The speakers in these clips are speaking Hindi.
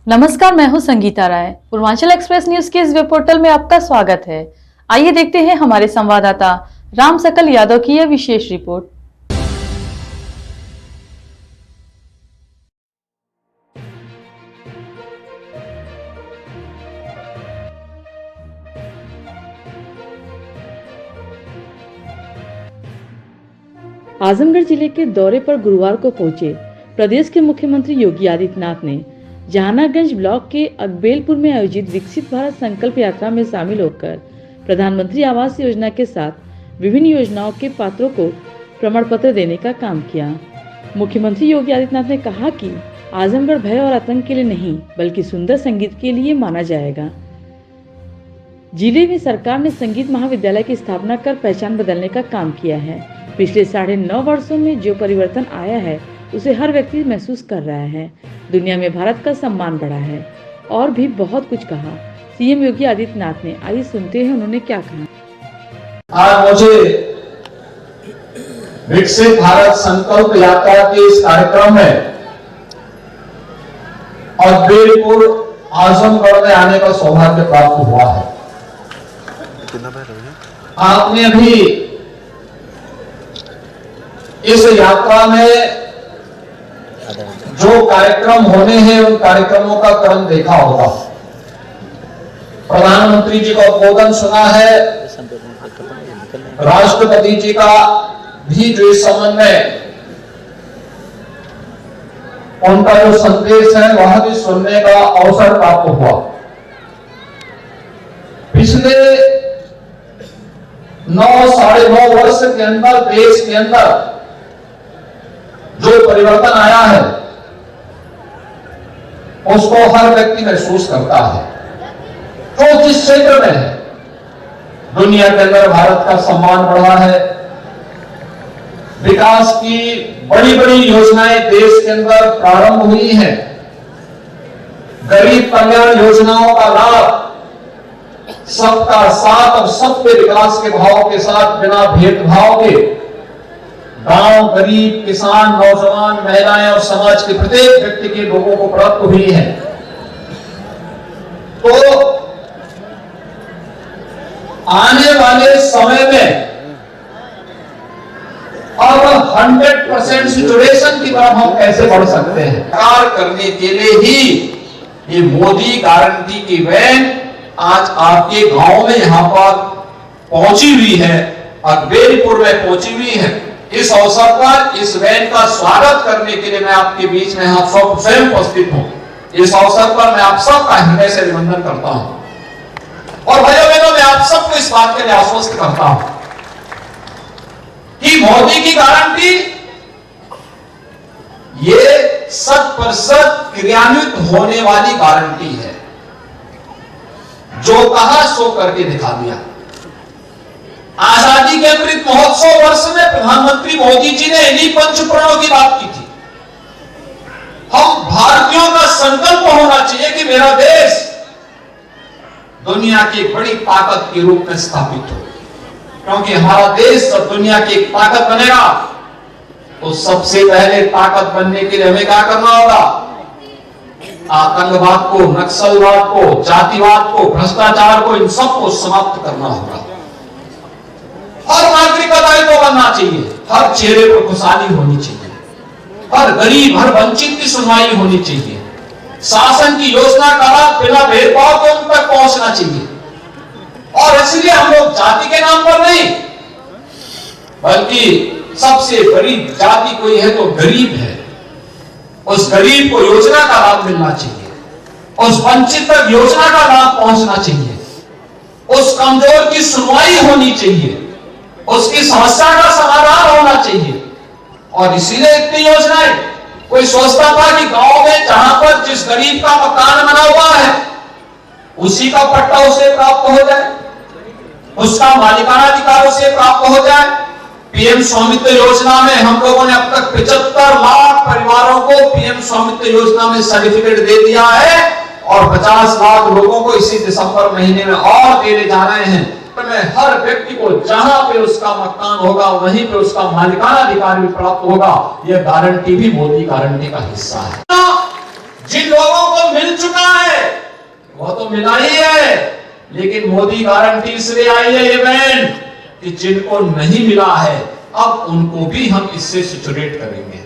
नमस्कार, मैं हूं संगीता राय। पूर्वांचल एक्सप्रेस न्यूज के इस वेब पोर्टल में आपका स्वागत है। आइए देखते हैं हमारे संवाददाता राम सकल यादव की यह विशेष रिपोर्ट। आजमगढ़ जिले के दौरे पर गुरुवार को पहुंचे प्रदेश के मुख्यमंत्री योगी आदित्यनाथ ने जहानागंज ब्लॉक के अकबेलपुर में आयोजित विकसित भारत संकल्प यात्रा में शामिल होकर प्रधानमंत्री आवास योजना के साथ विभिन्न योजनाओं के पात्रों को प्रमाण पत्र देने का काम किया। मुख्यमंत्री योगी आदित्यनाथ ने कहा कि आजमगढ़ भय और आतंक के लिए नहीं बल्कि सुंदर संगीत के लिए माना जाएगा। जिले में सरकार ने संगीत महाविद्यालय की स्थापना कर पहचान बदलने का काम किया है। पिछले 9.5 वर्षों में जो परिवर्तन आया है उसे हर व्यक्ति महसूस कर रहा है। दुनिया में भारत का सम्मान बढ़ा है और भी बहुत कुछ कहा सीएम योगी आदित्यनाथ ने। आइए सुनते हैं उन्होंने क्या कहा। आज मुझे विकसित भारत संकल्प यात्रा के इस कार्यक्रम में अकबेलपुर आजमगढ़ में आने का सौभाग्य प्राप्त हुआ है। आपने अभी इस यात्रा में जो कार्यक्रम होने हैं उन कार्यक्रमों का क्रम देखा होगा। प्रधानमंत्री जी का उद्बोधन सुना है, राष्ट्रपति जी का भी जो इस संबंध में उनका जो संदेश है वह भी सुनने का अवसर प्राप्त हुआ। पिछले 9-9.5 वर्ष के अंदर देश के अंदर जो परिवर्तन आया है उसको हर व्यक्ति महसूस करता है। तो जिस क्षेत्र में है दुनिया के अंदर भारत का सम्मान बढ़ा है, विकास की बड़ी बड़ी योजनाएं देश के अंदर प्रारंभ हुई हैं, गरीब कल्याण योजनाओं का लाभ सबका साथ और सबके विकास के भाव के साथ बिना भेदभाव के गांव, गरीब, किसान, नौजवान, महिलाएं और समाज के प्रत्येक व्यक्ति के लोगों को प्राप्त हुई है। तो आने वाले समय में अब 100% सिचुएशन की तरफ हम कैसे बढ़ सकते हैं, कार्य करने के लिए ही ये मोदी गारंटी की वैन आज आपके गांव में यहां पर पहुंची हुई है, अकबेलपुर में पहुंची हुई है। इस अवसर पर इस वैन का स्वागत करने के लिए मैं आपके बीच में आप सब स्वयं उपस्थित हूं। इस अवसर पर मैं आप सबका हृदय से अभिनंदन करता हूं और भाइयों बहनों मैं आप सबको इस बात के लिए आश्वस्त करता हूं कि मोदी की गारंटी ये 100% क्रियान्वित होने वाली गारंटी है। जो कहा सो करके दिखा दिया। आजादी के अमृत महोत्सव वर्ष में प्रधानमंत्री मोदी जी ने इन्हीं पंचप्रणों की बात की थी। हम भारतीयों का संकल्प होना चाहिए कि मेरा देश दुनिया की बड़ी ताकत के रूप में स्थापित हो, क्योंकि हमारा देश जब दुनिया की एक ताकत बनेगा तो सबसे पहले ताकत बनने के लिए हमें क्या करना होगा? आतंकवाद को, नक्सलवाद को, जातिवाद को, भ्रष्टाचार को, इन सबको समाप्त करना होगा। हर नागरिक का दायित्व बनना चाहिए, हर चेहरे पर खुशहाली होनी चाहिए, हर गरीब, हर वंचित की सुनवाई होनी चाहिए, शासन की योजना का लाभ बिना भेदभाव के उन तक पहुंचना चाहिए। और इसलिए हम लोग जाति के नाम पर नहीं बल्कि सबसे गरीब जाति कोई है तो गरीब है, उस गरीब को योजना का लाभ मिलना चाहिए, उस वंचित तक योजना का लाभ पहुंचना चाहिए, उस कमजोर की सुनवाई होनी चाहिए, उसकी समस्या का समाधान होना चाहिए। और इसीलिए इतनी योजनाएं। कोई सोचता था कि गांव में जहां पर जिस गरीब का मकान बना हुआ है उसी का पट्टा उसे प्राप्त हो जाए, उसका मालिकाना अधिकार उसे प्राप्त हो जाए। पीएम स्वामित्व योजना में हम लोगों ने अब तक 75 लाख परिवारों को पीएम स्वामित्व योजना में सर्टिफिकेट दे दिया है और 50 लाख लोगों को इसी दिसंबर महीने में और देने जा रहे हैं। में हर व्यक्ति को जहां पे उसका मकान होगा वहीं पे उसका मालिकाना अधिकार भी प्राप्त होगा। यह गारंटी भी मोदी गारंटी का हिस्सा है। जिन लोगों को मिल चुका है, वो तो मिला ही है, लेकिन मोदी गारंटी इसलिए आई है ये बहन कि जिनको नहीं मिला है अब उनको भी हम इससे सिचुएट करेंगे,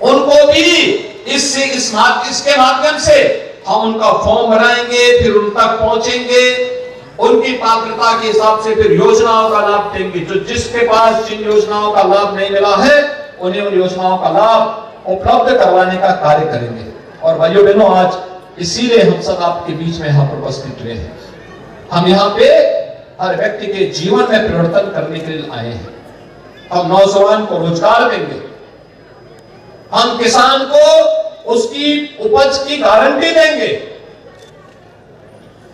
उनको भी इसके माध्यम से हम उनका फॉर्म भराएंगे, फिर उन तक पहुंचेंगे, उनकी पात्रता के हिसाब से फिर योजनाओं का लाभ देंगे। जो जिसके पास जिन योजनाओं का लाभ नहीं मिला है उन्हें उन योजनाओं का लाभ उपलब्ध करवाने का कार्य करेंगे। और भाइयों बहनों, आज इसीलिए हम सब आपके बीच में यहाँ पर उपस्थित हुए हैं। हम यहाँ पे हर व्यक्ति के जीवन में परिवर्तन करने के लिए आए हैं। हम नौजवान को रोजगार देंगे, हम किसान को उसकी उपज की गारंटी देंगे,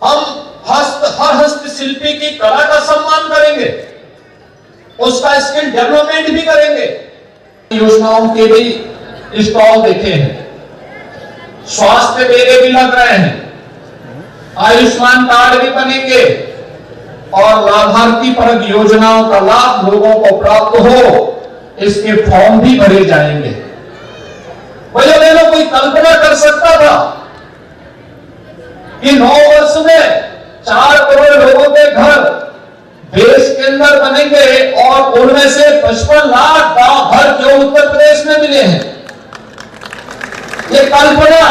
हम हर हस्तशिल्पी की कला का सम्मान करेंगे, उसका स्किल डेवलपमेंट भी करेंगे। योजनाओं के भी स्टॉल देखे हैं, स्वास्थ्य मेले भी लग रहे हैं, आयुष्मान कार्ड भी बनेंगे और लाभार्थी परक योजनाओं का लाभ लोगों को प्राप्त हो, इसके फॉर्म भी भरे जाएंगे। भैया बहनों, कोई कल्पना कर सकता था कि 9 वर्ष में 4 करोड़ लोगों के घर देश के अंदर बनेंगे और उनमें से 55 लाख गांव घर जो उत्तर प्रदेश में मिले हैं? ये कल्पना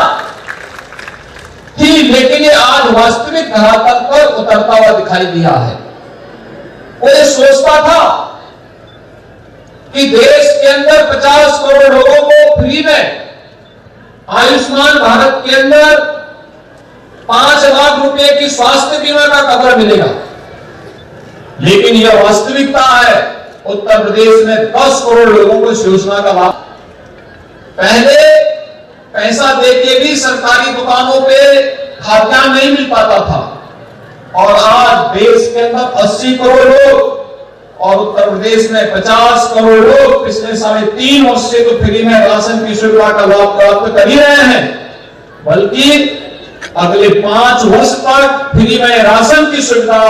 थी, लेकिन ये आज वास्तविक धरातल पर उतरता हुआ दिखाई दिया है। वो ये सोचता था कि देश के अंदर 50 करोड़ लोगों को फ्री में आयुष्मान भारत के अंदर 5 लाख रुपए की स्वास्थ्य बीमा का कवर मिलेगा, लेकिन यह वास्तविकता है उत्तर प्रदेश में 10 करोड़ लोगों को इस योजना का लाभ। पहले पैसा देके भी सरकारी दुकानों पे खाद्यान्न नहीं मिल पाता था और आज देश के अंदर 80 करोड़ लोग और उत्तर प्रदेश में 50 करोड़ लोग पिछले 3.5 वर्ष से तो फ्री में राशन की सुविधा का लाभ प्राप्त कर ही रहे हैं, बल्कि अगले 5 वर्ष तक फ्री में राशन की सुविधा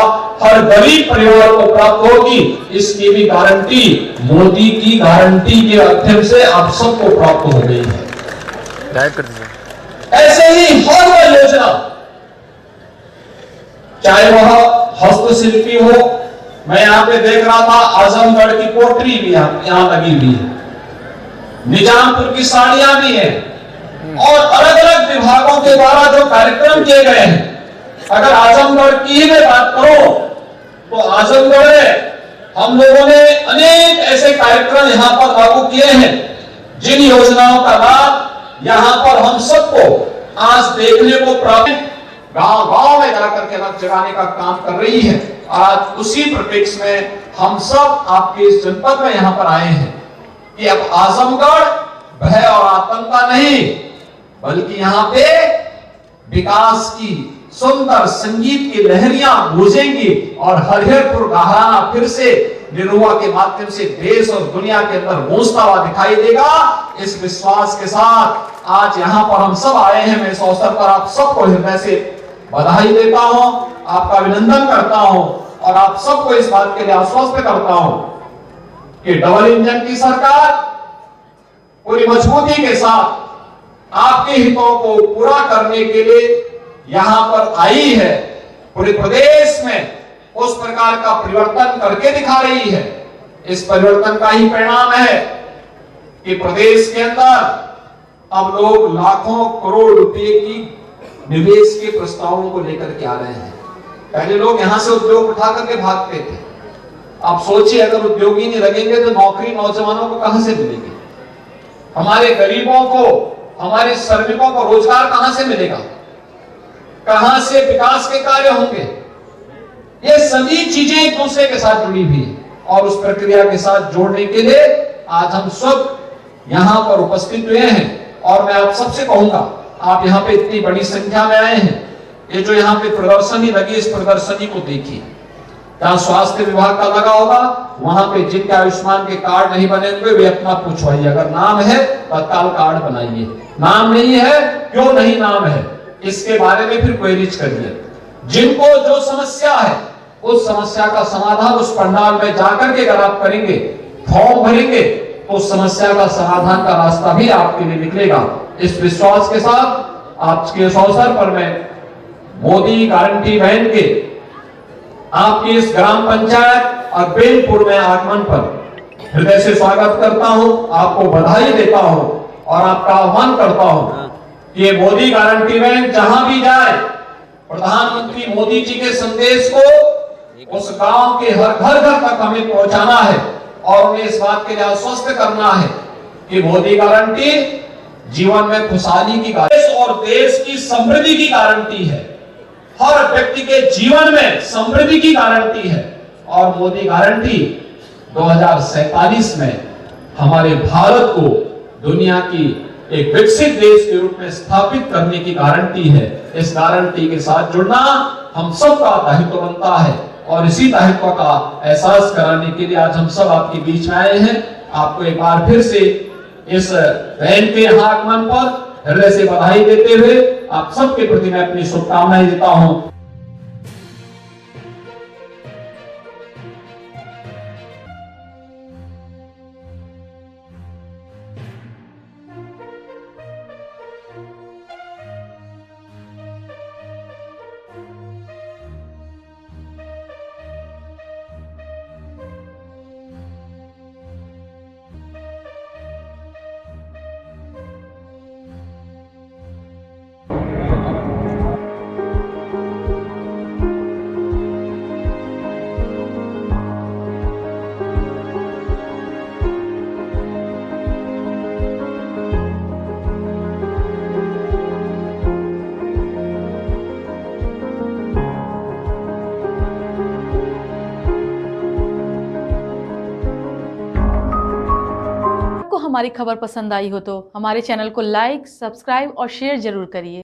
हर गरीब परिवार को प्राप्त होगी। इसकी भी गारंटी मोदी की गारंटी के माध्यम से आप सबको प्राप्त हो गई है। ऐसे ही हर योजना, चाहे वह हस्तशिल्पी हो, मैं यहाँ पे देख रहा था आजमगढ़ की पोट्री भी यहाँ लगी हुई है, निजामपुर की साड़ियां भी हैं और अलग अलग विभागों के द्वारा जो कार्यक्रम किए गए हैं। अगर आजमगढ़ की ही मैं बात करूं तो आजमगढ़ में हम लोगों ने अनेक ऐसे कार्यक्रम यहाँ पर लागू किए हैं, जिन योजनाओं का लाभ यहाँ पर हम सबको आज देखने को प्राप्त, गांव-गांव में जाकर के रथ जगाने का काम कर रही है। आज उसी परिप्रेक्ष्य में हम सब आपके इस जनपद में यहाँ पर आए हैं कि अब आजमगढ़ भय और आतंक का नहीं, बल्कि यहाँ पे विकास की सुंदर संगीत की लहरियां गूंजेंगी और हरिहरपुर घराना फिर से निरुआ के माध्यम से देश और दुनिया के अंदर गूंजता हुआ दिखाई देगा। इस विश्वास के साथ आज यहाँ पर हम सब आए हैं। मैं इस अवसर पर आप सबको हृदय से बधाई देता हूँ, आपका अभिनंदन करता हूँ और आप सबको इस बात के लिए आश्वस्त करता हूँ कि डबल इंजन की सरकार पूरी मजबूती के साथ आपके हितों को पूरा करने के लिए यहां पर आई है। पूरे प्रदेश में उस प्रकार का परिवर्तन करके दिखा रही है। इस परिवर्तन का ही परिणाम है कि प्रदेश के अंदर अब लोग लाखों करोड़ रुपए की निवेश के प्रस्तावों को लेकर के आ रहे हैं। पहले लोग यहां से उद्योग उठा करके भागते थे। आप सोचिए, अगर उद्योग ही नहीं लगेंगे तो नौकरी नौजवानों को कहां से मिलेगी? हमारे गरीबों को, हमारे श्रमिकों को रोजगार कहां से मिलेगा? कहां से विकास के कार्य होंगे? ये सभी चीजें एक दूसरे के साथ जुड़ी हुई है और उस प्रक्रिया के साथ जोड़ने के लिए आज हम सब यहां पर उपस्थित हुए हैं। और मैं आप सबसे कहूंगा, आप यहाँ पे इतनी बड़ी संख्या में आए हैं, ये जो यहाँ पे प्रदर्शनी लगी, इस प्रदर्शनी को देखिए। जहाँ स्वास्थ्य विभाग का लगा होगा, वहां पे जिनके आयुष्मान के कार्ड नहीं बने हुए वे अपना पूछवाइए। अगर नाम है तत्काल कार्ड बनाइए, नाम नहीं है क्यों नहीं नाम है, इसके बारे में फिर क्वेरीज करिए। जिनको जो समस्या है उस समस्या का समाधान उस पंडाल में जाकर के अगर आप करेंगे, फॉर्म भरेंगे, तो उस समस्या का समाधान का रास्ता भी आपके लिए निकलेगा। इस विश्वास के साथ आज के इस अवसर पर मैं मोदी गारंटी वैन के आपकी इस ग्राम पंचायत अकबेलपुर में आगमन पर हृदय से स्वागत करता हूं, आपको बधाई देता हूं और आपका आह्वान करता हूं कि ये मोदी गारंटी वैन जहां भी जाए, प्रधानमंत्री मोदी जी के संदेश को उस गांव के हर घर तक हमें पहुंचाना है और उन्हें इस बात के लिए आश्वस्त करना है कि मोदी गारंटी जीवन में खुशहाली की गारंटी और देश की समृद्धि की गारंटी है। हर व्यक्ति के जीवन में समृद्धि की गारंटी है और मोदी गारंटी 2047 में हमारे भारत को दुनिया की एक विकसित देश के रूप में स्थापित करने की गारंटी है। इस गारंटी के साथ जुड़ना हम सबका दायित्व बनता है और इसी दायित्व का एहसास कराने के लिए आज हम सब आपके बीच में आए हैं। आपको एक बार फिर से इस वैन के आगमन पर हृदय से बधाई देते हुए आप सबके प्रति मैं अपनी शुभकामनाएं देता हूं। आपको हमारी खबर पसंद आई हो तो हमारे चैनल को लाइक, सब्सक्राइब और शेयर जरूर करिए।